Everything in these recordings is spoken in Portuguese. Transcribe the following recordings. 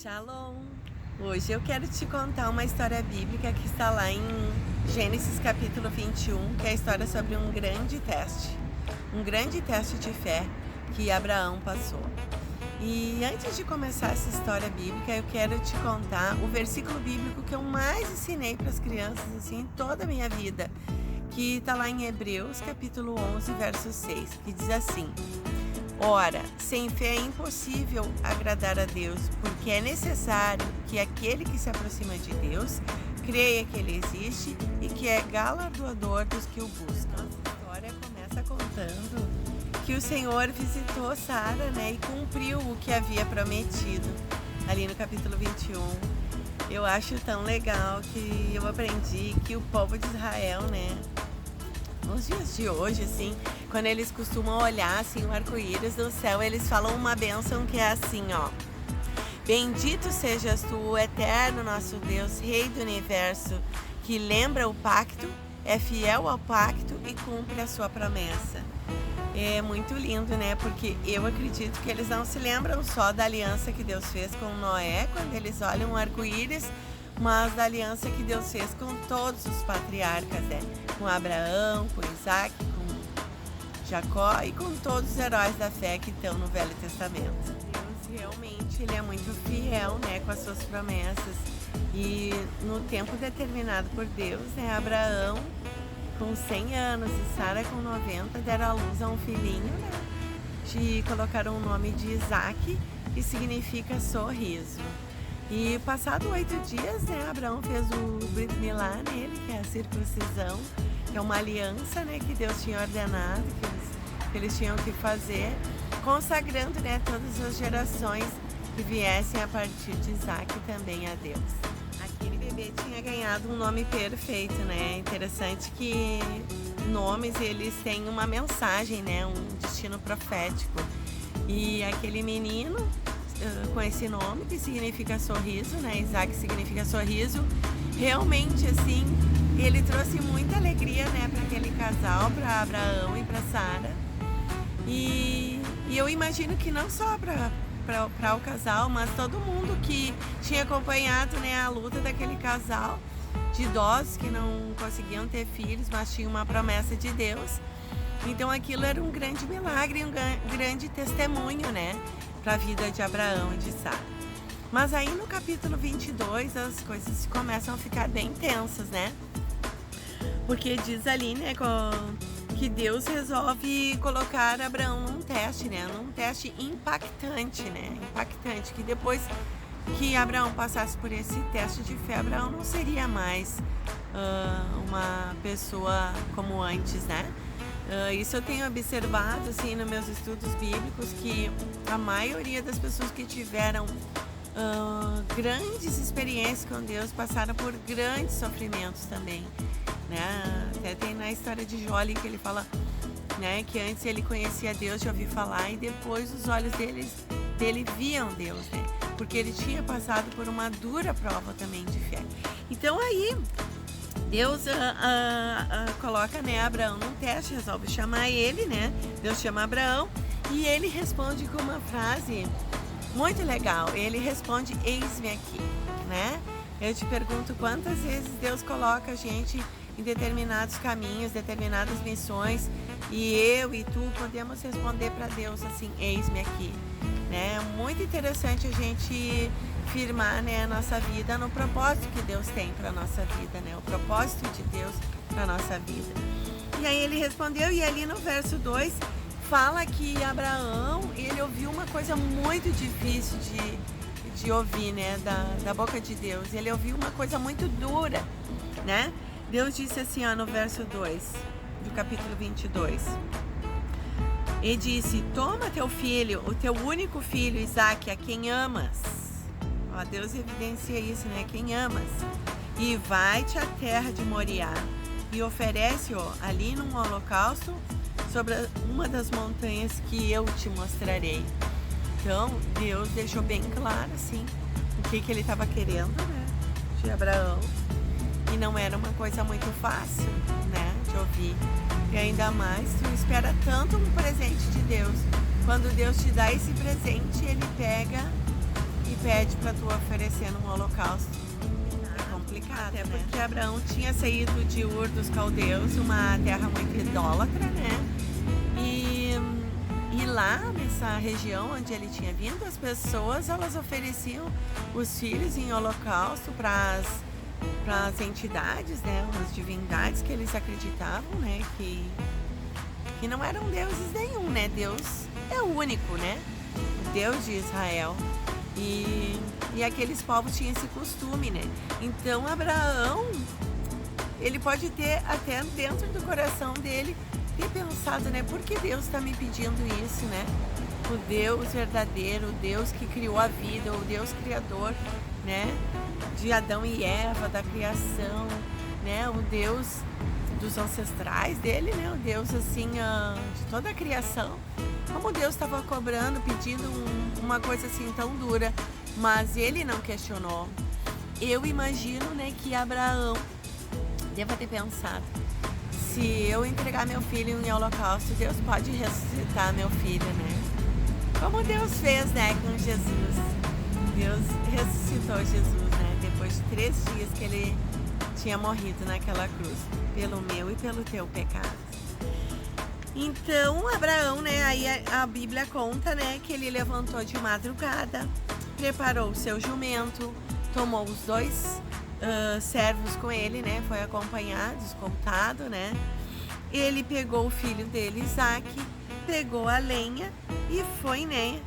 Shalom! Hoje eu quero te contar uma história bíblica que está lá em Gênesis capítulo 21, que é a história sobre um grande teste de fé que Abraão passou. E antes de começar essa história bíblica, eu quero te contar o versículo bíblico que eu mais ensinei para as crianças assim, em toda a minha vida, que está lá em Hebreus capítulo 11, verso 6, que diz assim: Ora, sem fé é impossível agradar a Deus, porque é necessário que aquele que se aproxima de Deus creia que Ele existe e que é galardoador dos que o buscam. A história começa contando que o Senhor visitou Sara, e cumpriu o que havia prometido ali no capítulo 21. Eu acho tão legal que eu aprendi que o povo de Israel, nos dias de hoje, assim, quando eles costumam olhar assim, o arco-íris do céu, eles falam uma bênção que é assim, ó: Bendito sejas tu, eterno nosso Deus, Rei do Universo, que lembra o pacto, é fiel ao pacto e cumpre a sua promessa. É muito lindo, porque eu acredito que eles não se lembram só da aliança que Deus fez com Noé, quando eles olham o arco-íris, mas da aliança que Deus fez com todos os patriarcas, com Abraão, com Isaac, com Jacó e com todos os heróis da fé que estão no Velho Testamento. Deus realmente ele é muito fiel, com as suas promessas. E no tempo determinado por Deus, Abraão com 100 anos e Sara com 90 deram à luz a um filhinho, e colocaram o nome de Isaac, que significa sorriso. E passado 8 dias, Abraão fez o Brit Milá nele, que é a circuncisão, que é uma aliança, que Deus tinha ordenado, que eles tinham que fazer, consagrando, todas as gerações que viessem a partir de Isaac também a Deus. Aquele bebê tinha ganhado um nome perfeito, Interessante que nomes, eles têm uma mensagem, um destino profético. E aquele menino com esse nome, que significa sorriso, Isaac significa sorriso, realmente assim, ele trouxe muita alegria, para aquele casal, para Abraão e para Sara. E eu imagino que não só para o casal, mas todo mundo que tinha acompanhado, a luta daquele casal de idosos que não conseguiam ter filhos, mas tinham uma promessa de Deus. Então aquilo era um grande milagre, um grande testemunho, para a vida de Abraão e de Sara. Mas aí no capítulo 22 as coisas começam a ficar bem tensas, porque diz ali, que Deus resolve colocar Abraão num teste, num teste impactante, impactante, que depois que Abraão passasse por esse teste de fé, Abraão não seria mais uma pessoa como antes, Isso eu tenho observado assim nos meus estudos bíblicos, que a maioria das pessoas que tiveram grandes experiências com Deus passaram por grandes sofrimentos também, Até tem na história de Jó ali que ele fala, que antes ele conhecia Deus de ouvir falar e depois os olhos dele viam Deus, porque ele tinha passado por uma dura prova também de fé. Então aí Deus coloca Abraão num teste, resolve chamar ele, Deus chama Abraão e ele responde com uma frase muito legal. Ele responde: eis-me aqui, Eu te pergunto quantas vezes Deus coloca a gente em determinados caminhos, determinadas missões, e eu e tu podemos responder para Deus assim: eis-me aqui, É muito interessante a gente firmar, a nossa vida no propósito que Deus tem para nossa vida, O propósito de Deus para nossa vida. E aí ele respondeu, e ali no verso 2 fala que Abraão, ele ouviu uma coisa muito difícil de ouvir, da boca de Deus. Ele ouviu uma coisa muito dura, Deus disse assim, no verso 2 do capítulo 22. E disse: toma teu filho, o teu único filho, Isaac, a quem amas. Deus evidencia isso, quem amas. E vai-te à terra de Moriá e oferece-o ali num holocausto sobre uma das montanhas que eu te mostrarei. Então, Deus deixou bem claro, assim, o que ele estava querendo, de Abraão. E não era uma coisa muito fácil, de ouvir. E ainda mais, tu espera tanto um presente de Deus. Quando Deus te dá esse presente, ele pega e pede para tu oferecer num holocausto. É complicado, né? Porque Abraão tinha saído de Ur dos Caldeus, uma terra muito idólatra, né? E lá nessa região onde ele tinha vindo, as pessoas elas ofereciam os filhos em holocausto para as entidades, né? As divindades que eles acreditavam, né? Que não eram deuses nenhum, né? Deus é o único, né? O Deus de Israel. E aqueles povos tinham esse costume, né? Então Abraão, ele pode ter até dentro do coração dele ter pensado, né? Por que Deus está me pedindo isso, né? O Deus verdadeiro, o Deus que criou a vida, o Deus criador, né? De Adão e Eva, da criação, né? O Deus dos ancestrais dele, né? O Deus assim de toda a criação. Como Deus estava cobrando, pedindo uma coisa assim tão dura, mas ele não questionou. Eu imagino, né, que Abraão deva ter pensado: se eu entregar meu filho em holocausto, Deus pode ressuscitar meu filho, né? Como Deus fez, né, com Jesus. Deus ressuscitou Jesus, né? Depois de 3 dias que ele tinha morrido naquela cruz, pelo meu e pelo teu pecado. Então, Abraão, né, aí a Bíblia conta, né, que ele levantou de madrugada, preparou o seu jumento, tomou os 2 servos com ele, né, foi acompanhado, escoltado, né. Ele pegou o filho dele, Isaac, pegou a lenha e foi, né,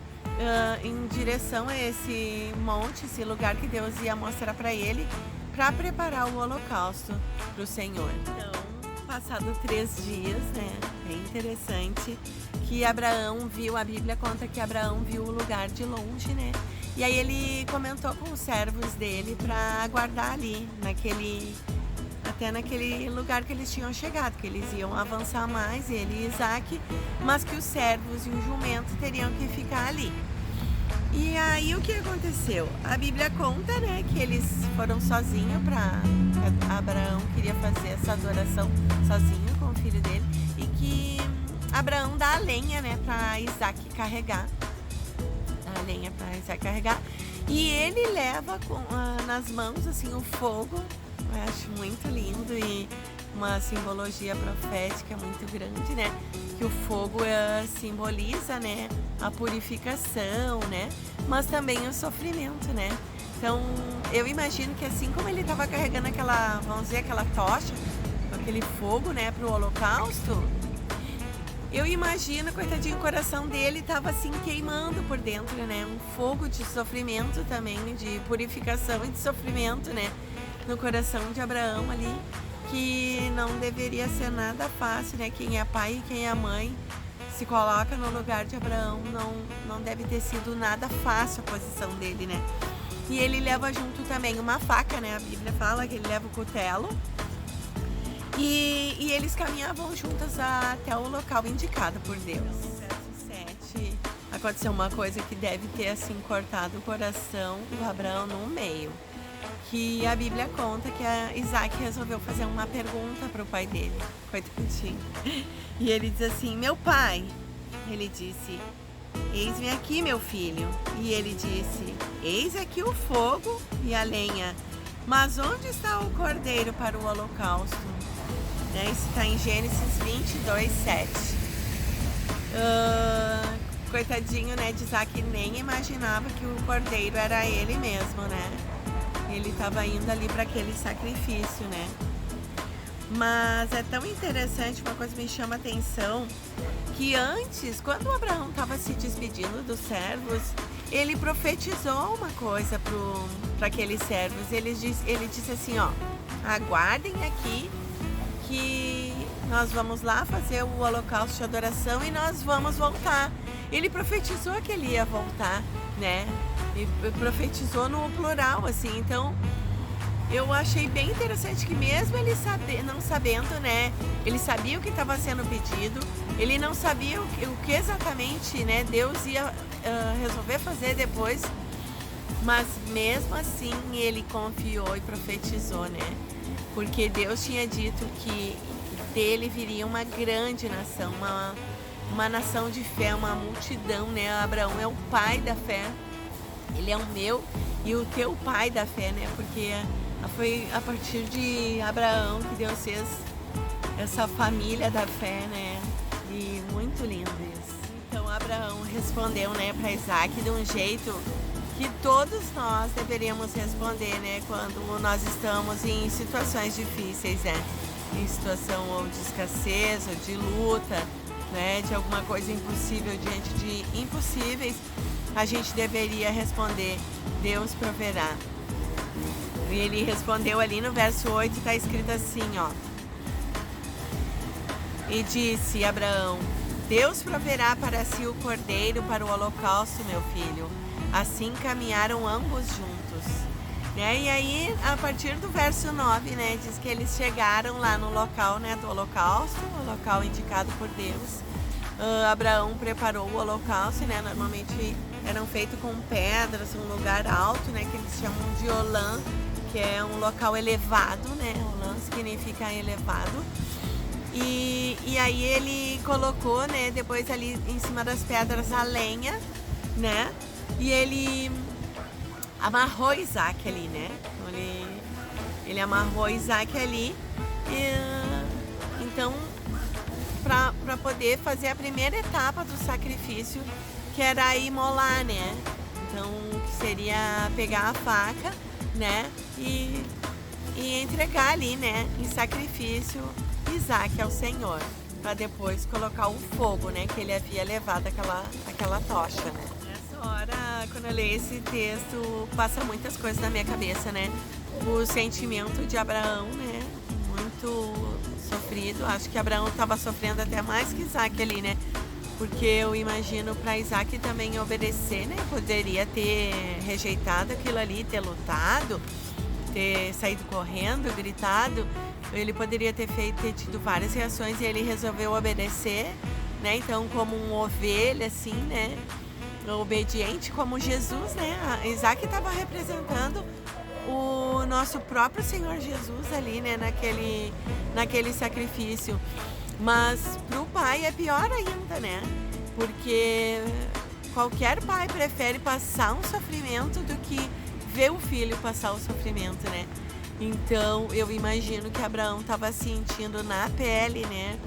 em direção a esse monte, esse lugar que Deus ia mostrar para ele, para preparar o holocausto para o Senhor. Então, passado 3 dias, né, é interessante que Abraão viu, a Bíblia conta que Abraão viu o lugar de longe, né, e aí ele comentou com os servos dele para aguardar ali, até naquele lugar que eles tinham chegado, que eles iam avançar mais, ele e Isaac, mas que os servos e o jumento teriam que ficar ali. E aí o que aconteceu? A Bíblia conta, né, que eles foram sozinhos Abraão queria fazer essa adoração sozinho com o filho dele, e que Abraão dá a lenha, né, para Isaac carregar. E ele leva nas mãos assim o fogo. Eu acho muito lindo e uma simbologia profética muito grande, né? Que o fogo simboliza, né, a purificação, né? Mas também o sofrimento, né? Então, eu imagino que assim como ele estava carregando aquela tocha, aquele fogo, né, para o holocausto, eu imagino, coitadinho, o coração dele estava assim queimando por dentro, né? Um fogo de sofrimento também, de purificação e de sofrimento, né? No coração de Abraão ali, que não deveria ser nada fácil, né? Quem é pai e quem é mãe se coloca no lugar de Abraão, não deve ter sido nada fácil a posição dele, né? E ele leva junto também uma faca, né? A Bíblia fala que ele leva o cutelo. E eles caminhavam juntas até o local indicado por Deus. No verso 7, aconteceu uma coisa que deve ter assim cortado o coração do Abraão no meio. Que a Bíblia conta que Isaac resolveu fazer uma pergunta para o pai dele, coitadinho. E ele diz assim: meu pai, ele disse, eis-me aqui, meu filho. E ele disse, eis aqui o fogo e a lenha, mas onde está o cordeiro para o holocausto? Isso está em Gênesis 22, 7. Coitadinho, né, de Isaac, nem imaginava que o cordeiro era ele mesmo, né? Ele estava indo ali para aquele sacrifício, né? Mas é tão interessante, uma coisa me chama a atenção, que antes, quando Abraão estava se despedindo dos servos, ele profetizou uma coisa para aqueles servos. Ele disse assim, ó, aguardem aqui que nós vamos lá fazer o holocausto de adoração e nós vamos voltar. Ele profetizou que ele ia voltar, né? E profetizou no plural, assim. Então, eu achei bem interessante que mesmo ele não sabendo, né? Ele sabia o que estava sendo pedido, ele não sabia o que exatamente, né, Deus ia resolver fazer depois, mas mesmo assim ele confiou e profetizou, né? Porque Deus tinha dito que dele viria uma grande nação, uma nação de fé, uma multidão, né? Abraão é o pai da fé. Ele é o meu e o teu pai da fé, né? Porque foi a partir de Abraão que Deus fez essa família da fé, né? E muito lindo isso. Então Abraão respondeu, né, para Isaac de um jeito que todos nós deveríamos responder, né, quando nós estamos em situações difíceis, né? Em situação ou de escassez ou de luta, né, de alguma coisa impossível, diante de impossíveis, a gente deveria responder: Deus proverá. E ele respondeu ali no verso 8, está escrito assim, ó: e disse Abraão: Deus proverá para si o cordeiro para o holocausto, meu filho. Assim caminharam ambos juntos. Né? E aí, a partir do verso 9, né, diz que eles chegaram lá no local, né, do holocausto, o local indicado por Deus. Abraão preparou o holocausto, né, normalmente eram feitos com pedras, um lugar alto, né, que eles chamam de Olã, que é um local elevado, né, Olã significa elevado. E aí ele colocou, né, depois ali em cima das pedras a lenha, né, e ele amarrou Isaac ali, né, ele amarrou Isaac ali, então para poder fazer a primeira etapa do sacrifício, que era imolar, né, então que seria pegar a faca, né, e entregar ali, né, em sacrifício Isaac ao Senhor, para depois colocar o fogo, né, que ele havia levado aquela tocha, né. Nessa hora, quando eu leio esse texto, passa muitas coisas na minha cabeça, né, o sentimento de Abraão, né, muito sofrido. Acho que Abraão estava sofrendo até mais que Isaac ali, né, porque eu imagino para Isaac também obedecer, né, poderia ter rejeitado aquilo ali, ter lutado, ter saído correndo, gritado. Ele poderia ter tido várias reações e ele resolveu obedecer, né? Então, como uma ovelha, assim, né? Obediente como Jesus, né? Isaac estava representando o nosso próprio Senhor Jesus ali, né? Naquele sacrifício. Mas pro pai é pior ainda, né? Porque qualquer pai prefere passar um sofrimento do que ver o filho passar o sofrimento, né? Então, eu imagino que Abraão estava sentindo na pele, né,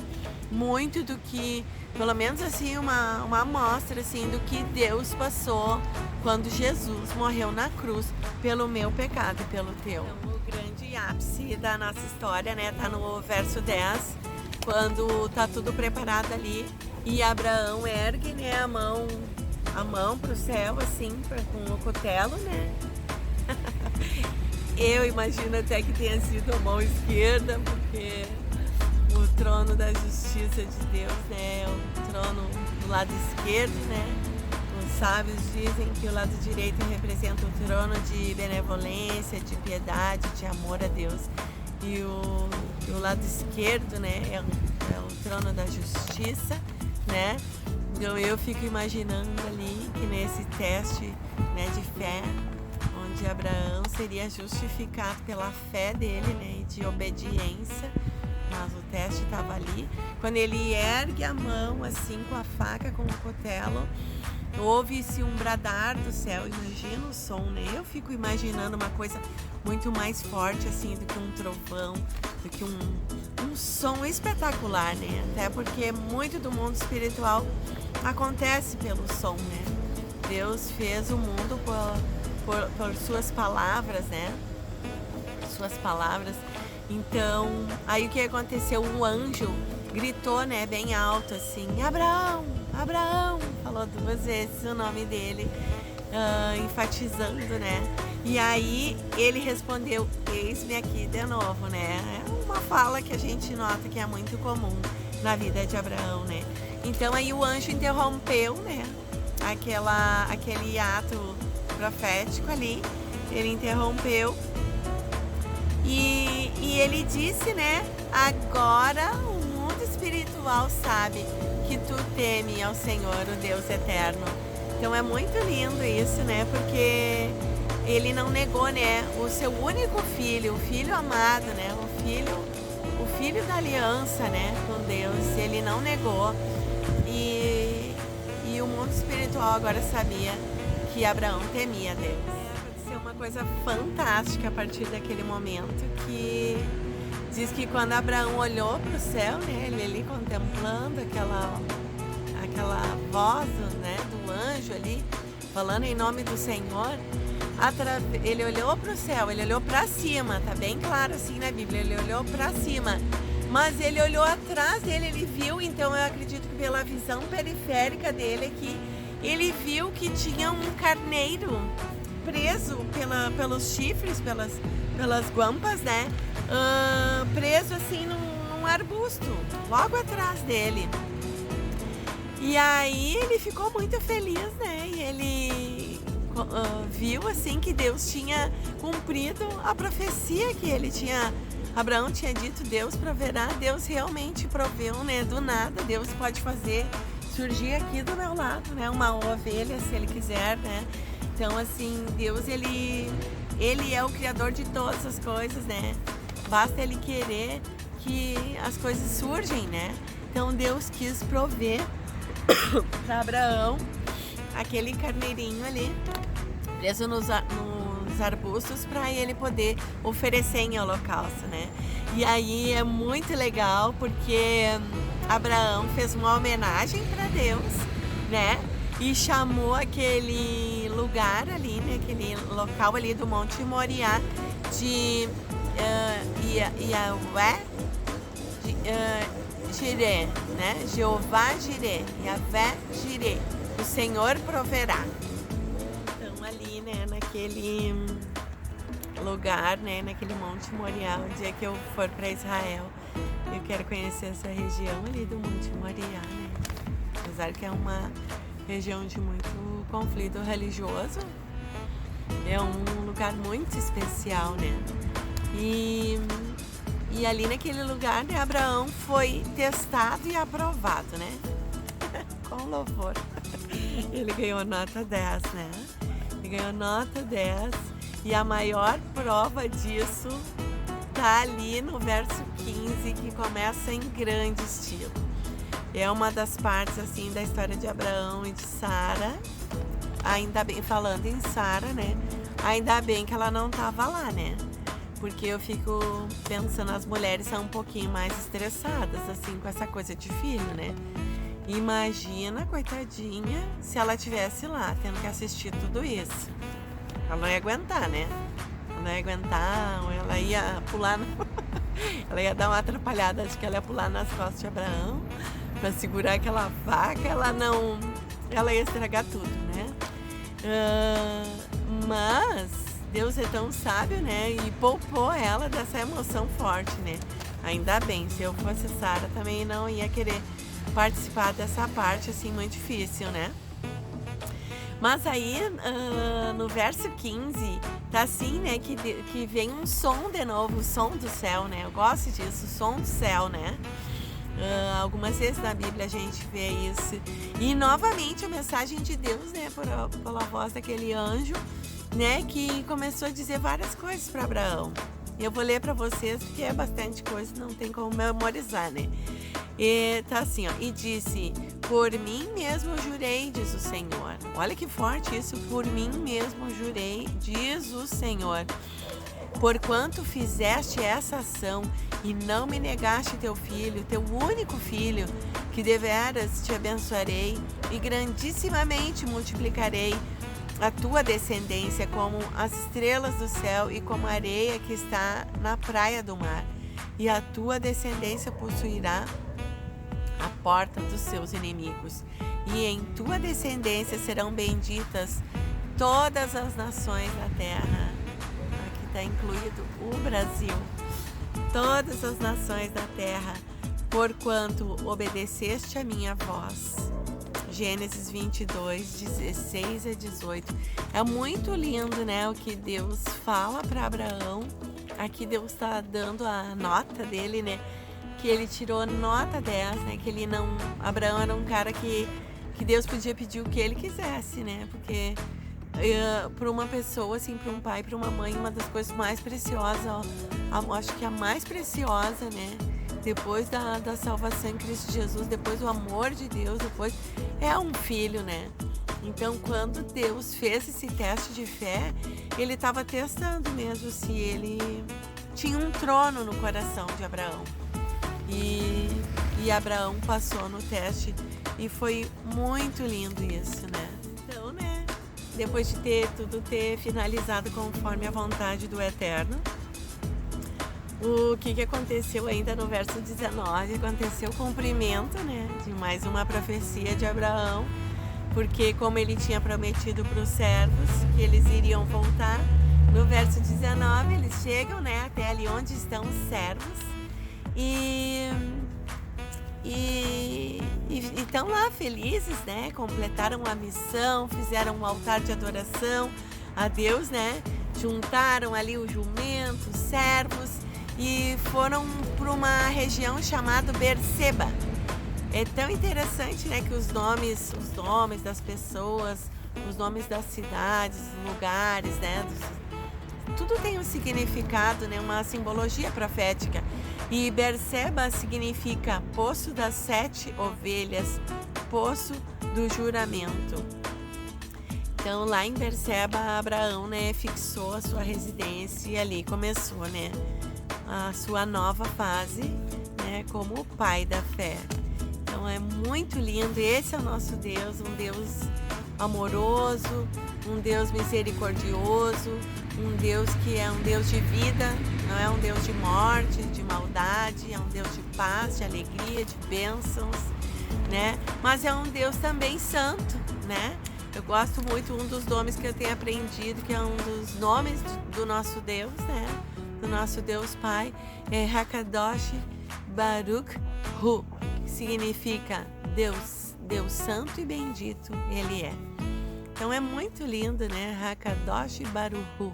muito do que, pelo menos assim, uma amostra, assim, do que Deus passou quando Jesus morreu na cruz pelo meu pecado e pelo teu. Então, o grande ápice da nossa história, né, tá no verso 10, quando tá tudo preparado ali e Abraão ergue, né, a mão pro céu, assim, com o cutelo, né. Eu imagino até que tenha sido a mão esquerda, porque o trono da justiça de Deus, né, é o trono do lado esquerdo, né? Os sábios dizem que o lado direito representa o trono de benevolência, de piedade, de amor a Deus. E o lado esquerdo, né, é o trono da justiça, né? Então eu fico imaginando ali que nesse teste, né, de fé, onde Abraão seria justificado pela fé dele, né, e de obediência, mas o teste estava ali. Quando ele ergue a mão assim com a faca, com o cutelo, ouve-se um bradar do céu. Imagina o som, né? Eu fico imaginando uma coisa muito mais forte assim do que um trovão, do que um som espetacular, né? Até porque muito do mundo espiritual acontece pelo som, né? Deus fez o mundo por suas palavras, né? Suas palavras. Então, aí o que aconteceu? O anjo gritou, né, bem alto assim: Abraão, Abraão, falou 2 vezes o nome dele, enfatizando, né? E aí ele respondeu: eis-me aqui de novo, né? É uma fala que a gente nota que é muito comum na vida de Abraão, né? Então aí o anjo interrompeu, né, aquele ato profético ali, ele interrompeu e ele disse, né, agora o mundo espiritual sabe que tu teme ao Senhor, o Deus eterno. Então é muito lindo isso, né, porque ele não negou, né, o seu único filho, o filho amado, né, o filho da aliança, né, com Deus, ele não negou. E o mundo espiritual agora sabia que Abraão temia Deus. Aconteceu uma coisa fantástica a partir daquele momento, que diz que quando Abraão olhou para o céu, né, ele ali contemplando aquela voz, né, do anjo ali, falando em nome do Senhor, ele olhou para o céu, ele olhou para cima, tá bem claro assim na Bíblia, ele olhou para cima, mas ele olhou atrás dele, ele viu, então eu acredito que pela visão periférica dele aqui, ele viu que tinha um carneiro preso pelos chifres, pelas guampas, né, preso assim num arbusto, logo atrás dele. E aí ele ficou muito feliz, né, e ele viu assim que Deus tinha cumprido a profecia que Abraão tinha dito, Deus proverá, Deus realmente proveu, né, do nada, Deus pode fazer surgir aqui do meu lado, né, uma ovelha se ele quiser, né, então assim, Deus ele é o criador de todas as coisas, né, basta ele querer que as coisas surgem, né, então Deus quis prover para Abraão aquele carneirinho ali preso nos arbustos para ele poder oferecer em holocausto, né? E aí é muito legal porque Abraão fez uma homenagem para Deus, né? E chamou aquele lugar ali, né? Aquele local ali do Monte Moriá de Yahvé Jireh, né? Jeová Jireh, Yahvé Jireh, o Senhor proverá. Então ali, né, naquele lugar, né, naquele Monte Moriá, o dia que eu for para Israel, eu quero conhecer essa região ali do Monte Moriá, né? Apesar que é uma região de muito conflito religioso, é um lugar muito especial, né? E ali naquele lugar, né, Abraão foi testado e aprovado, né? Com louvor. Ele ganhou nota 10, né? Ele ganhou nota 10 e a maior prova disso tá ali no verso 15, que começa em grande estilo. É uma das partes, assim, da história de Abraão e de Sara. Ainda bem, falando em Sara, né? Ainda bem que ela não tava lá, né? Porque eu fico pensando, as mulheres são um pouquinho mais estressadas, assim, com essa coisa de filho, né? Imagina, coitadinha, se ela estivesse lá, tendo que assistir tudo isso. Ela não ia aguentar, né? Ela não ia aguentar, ou ela ia pular... ela ia dar uma atrapalhada, acho que ela ia pular nas costas de Abraão pra segurar aquela vaca, ela ia estragar tudo, né? Mas Deus é tão sábio, né? E poupou ela dessa emoção forte, né? Ainda bem, se eu fosse Sara também não ia querer participar dessa parte, assim, muito difícil, né? Mas aí, no verso 15, tá assim, né, que vem um som de novo, o som do céu, né? Eu gosto disso, o som do céu, né? Algumas vezes na Bíblia a gente vê isso. E novamente a mensagem de Deus, né, pela voz daquele anjo, né, que começou a dizer várias coisas para Abraão. Eu vou ler para vocês porque é bastante coisa, não tem como memorizar, né? E tá assim, ó, e disse: por mim mesmo jurei, diz o Senhor. Olha que forte isso, por mim mesmo jurei, diz o Senhor. Porquanto fizeste essa ação e não me negaste teu filho, teu único filho, que deveras te abençoarei e grandissimamente multiplicarei a tua descendência como as estrelas do céu e como a areia que está na praia do mar. E a tua descendência possuirá a porta dos seus inimigos. E em tua descendência serão benditas todas as nações da terra. Aqui está incluído o Brasil. Todas as nações da terra, porquanto obedeceste a minha voz. Gênesis 22, 16 a 18. É muito lindo, né, o que Deus fala para Abraão. Aqui Deus está dando a nota dele, né, que ele tirou nota 10, né, que ele não... Abraão era um cara que Deus podia pedir o que ele quisesse, né, porque para uma pessoa, assim, para um pai, para uma mãe, uma das coisas mais preciosas, acho que a mais preciosa, né, depois da salvação em Cristo Jesus, depois do amor de Deus, depois é um filho, né? Então, quando Deus fez esse teste de fé, ele estava testando mesmo se ele tinha um trono no coração de Abraão. E Abraão passou no teste e foi muito lindo isso, né? Então, né, depois de tudo ter finalizado conforme a vontade do Eterno, o que aconteceu ainda no verso 19? Aconteceu o cumprimento, né, de mais uma profecia de Abraão, porque como ele tinha prometido para os servos que eles iriam voltar, no verso 19 eles chegam, né, até ali onde estão os servos e estão lá felizes, né, completaram a missão, fizeram um altar de adoração a Deus, né, juntaram ali o jumento, os servos e foram para uma região chamada Berseba. É tão interessante, né, que os nomes das pessoas, os nomes das cidades, lugares, né, tudo tem um significado, né, uma simbologia profética. E Berseba significa poço das 7 ovelhas, poço do juramento. Então lá em Berseba, Abraão, né, fixou a sua residência e ali começou, né, a sua nova fase, né, como o pai da fé. Então é muito lindo, esse é o nosso Deus, um Deus amoroso, um Deus misericordioso, um Deus que é um Deus de vida, não é um Deus de morte, de maldade, é um Deus de paz, de alegria, de bênçãos, né? Mas é um Deus também santo, né? Eu gosto muito, um dos nomes que eu tenho aprendido, que é um dos nomes do nosso Deus, né? Do nosso Deus Pai, é Hakadosh Baruch Hu, que significa Deus santo e bendito Ele é. Então é muito lindo, né? Hakadosh Baruch Hu.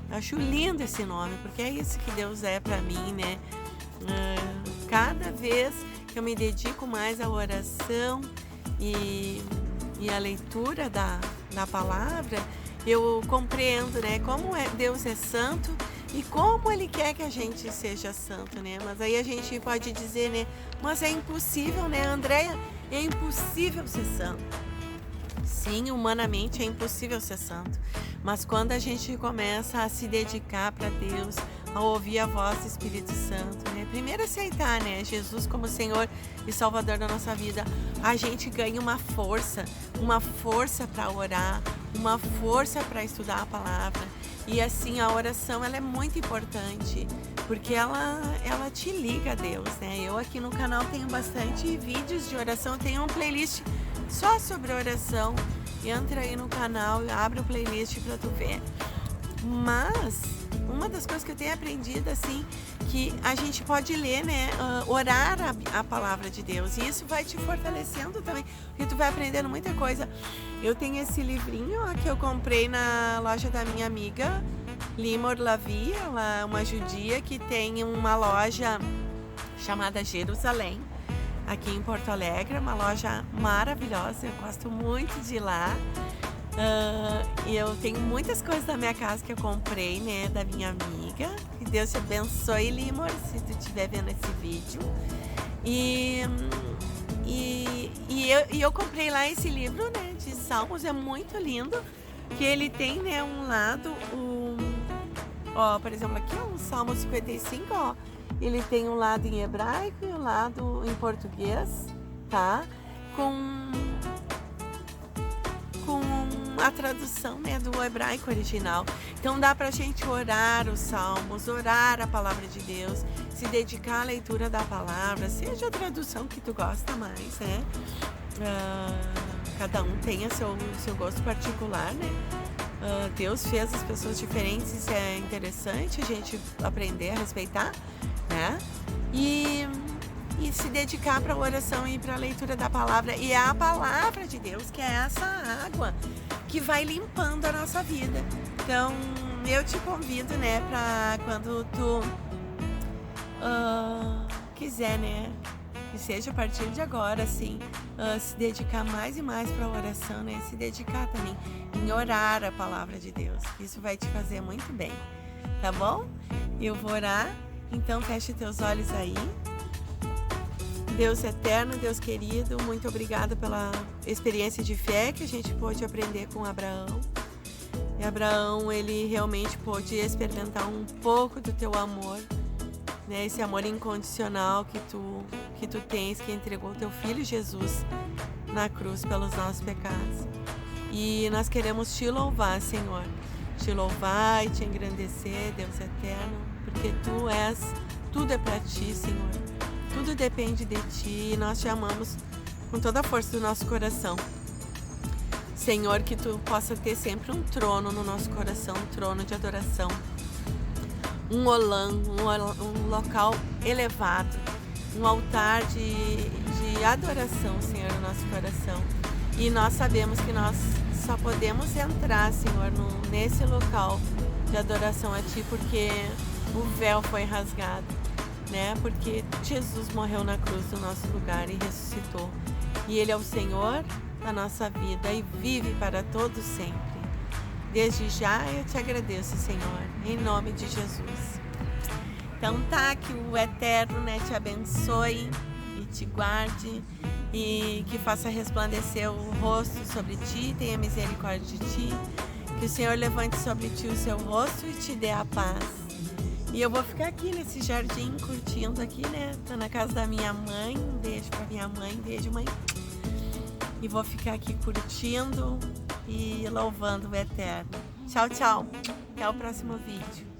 Acho lindo esse nome, porque é isso que Deus é para mim, né? Cada vez que eu me dedico mais à oração e a leitura da palavra, eu compreendo, né? Como Deus é santo e como Ele quer que a gente seja santo, né? Mas aí a gente pode dizer, né? Mas é impossível, né, Andréia? É impossível ser santo. Sim, humanamente é impossível ser santo. Mas quando a gente começa a se dedicar para Deus, a ouvir a voz do Espírito Santo, né? Primeiro aceitar, né, Jesus como Senhor e Salvador da nossa vida, a gente ganha uma força para orar, uma força para estudar a palavra. E assim, a oração, ela é muito importante, porque ela te liga a Deus, né? Eu aqui no canal tenho bastante vídeos de oração, tenho um playlist só sobre oração. Entra aí no canal e abre o playlist para tu ver. Mas uma das coisas que eu tenho aprendido, assim, que a gente pode ler, né, orar a palavra de Deus, e isso vai te fortalecendo também, porque tu vai aprendendo muita coisa. Eu tenho esse livrinho ó, que eu comprei na loja da minha amiga Limor Lavi, ela é uma judia que tem uma loja chamada Jerusalém, aqui em Porto Alegre, uma loja maravilhosa, eu gosto muito de ir lá. E eu tenho muitas coisas da minha casa que eu comprei, né, da minha amiga. Que Deus te abençoe, Limor, se tu estiver vendo esse vídeo. E eu comprei lá esse livro, né, de Salmos, é muito lindo, que ele tem, né, um lado, ó, por exemplo, aqui é um Salmo 55, ó. Ele tem um lado em hebraico e um lado em português, tá? Com a tradução, né, do hebraico original. Então dá pra gente orar os salmos, orar a palavra de Deus, se dedicar à leitura da palavra, seja a tradução que tu gosta mais, né? Cada um tem o seu gosto particular, né? Deus fez as pessoas diferentes, isso é interessante a gente aprender a respeitar, né? E se dedicar para a oração e para a leitura da palavra. E é a palavra de Deus, que é essa água que vai limpando a nossa vida. Então, eu te convido, né, para quando tu quiser, né, que seja a partir de agora, assim, se dedicar mais e mais para a oração, né, se dedicar também em orar a palavra de Deus. Isso vai te fazer muito bem, tá bom? Eu vou orar, então feche teus olhos aí. Deus eterno, Deus querido, muito obrigada pela experiência de fé que a gente pôde aprender com Abraão. E Abraão, ele realmente pôde experimentar um pouco do teu amor, né? Esse amor incondicional que tu tens, que entregou teu filho Jesus na cruz pelos nossos pecados. E nós queremos te louvar, Senhor, te louvar e te engrandecer, Deus eterno, porque tudo é para ti, Senhor, tudo depende de ti e nós te amamos com toda a força do nosso coração. Senhor, que tu possa ter sempre um trono no nosso coração, um trono de adoração, um local elevado, um altar de adoração, Senhor, no nosso coração. E nós sabemos que nós só podemos entrar, Senhor, nesse local de adoração a Ti, porque o véu foi rasgado, né? Porque Jesus morreu na cruz no nosso lugar e ressuscitou. E Ele é o Senhor da nossa vida e vive para todo sempre. Desde já eu te agradeço, Senhor, em nome de Jesus. Então tá, que o Eterno, né, te abençoe e te guarde e que faça resplandecer o rosto sobre ti, tenha misericórdia de ti, que o Senhor levante sobre ti o seu rosto e te dê a paz. E eu vou ficar aqui nesse jardim curtindo aqui, né? Tô na casa da minha mãe, um beijo pra minha mãe, beijo mãe. E vou ficar aqui curtindo e louvando o Eterno. Tchau, tchau. Até o próximo vídeo.